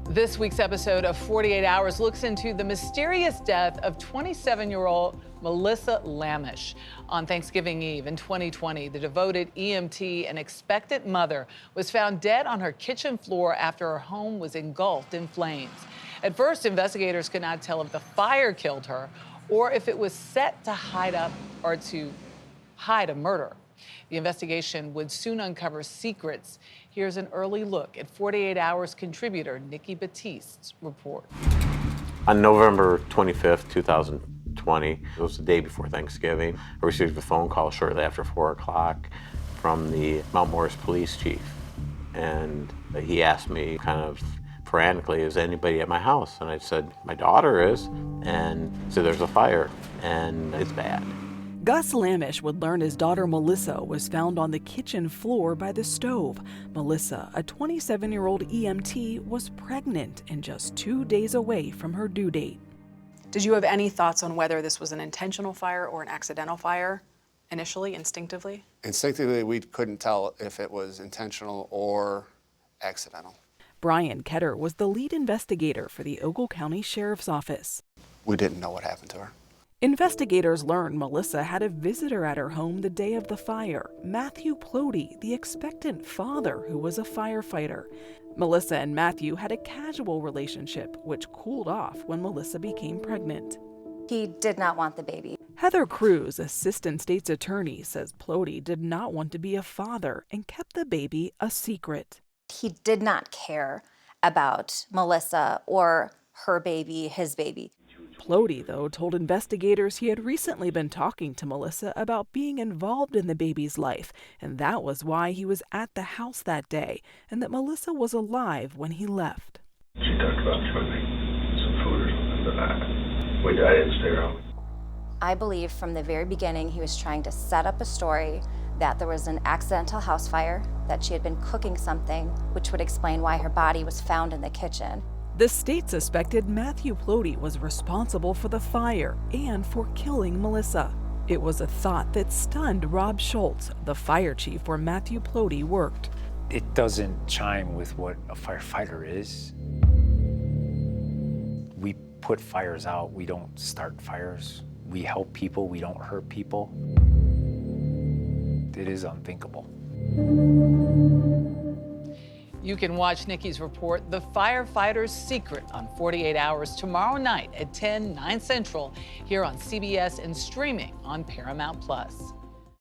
This week's episode of 48 Hours looks into the mysterious death of 27-year-old Melissa Lamish. On Thanksgiving Eve in 2020, the devoted EMT and expectant mother was found dead on her kitchen floor after her home was engulfed in flames. At first, investigators could not tell if the fire killed her or if it was set to hide a murder. The investigation would soon uncover secrets. Here's an early look at 48 Hours contributor Nikki Battiste's report. On November 25th, 2020, it was the day before Thanksgiving, I received a phone call shortly after 4 o'clock from the Mount Morris police chief. And he asked me kind of frantically, is anybody at my house? And I said, my daughter is. And he said, there's a fire and it's bad. Gus Lamish would learn his daughter Melissa was found on the kitchen floor by the stove. Melissa, a 27-year-old EMT, was pregnant and just 2 days away from her due date. Did you have any thoughts on whether this was an intentional fire or an accidental fire initially, instinctively? Instinctively, we couldn't tell if it was intentional or accidental. Brian Ketter was the lead investigator for the Ogle County Sheriff's Office. We didn't know what happened to her. Investigators learned Melissa had a visitor at her home the day of the fire, Matthew Plody, the expectant father who was a firefighter. Melissa and Matthew had a casual relationship, which cooled off when Melissa became pregnant. He did not want the baby. Heather Cruz, assistant state's attorney, says Plody did not want to be a father and kept the baby a secret. He did not care about Melissa or her baby, his baby. Plody, though, told investigators he had recently been talking to Melissa about being involved in the baby's life, and that was why he was at the house that day, and that Melissa was alive when he left. She talked about cooking some food or something, but I didn't stay around. I believe from the very beginning he was trying to set up a story that there was an accidental house fire, that she had been cooking something, which would explain why her body was found in the kitchen. The state suspected Matthew Plody was responsible for the fire and for killing Melissa. It was a thought that stunned Rob Schultz, the fire chief where Matthew Plody worked. It doesn't chime with what a firefighter is. We put fires out, we don't start fires. We help people, we don't hurt people. It is unthinkable. You can watch Nikki's report, The Firefighter's Secret, on 48 Hours tomorrow night at 10, 9 Central, here on CBS and streaming on Paramount+.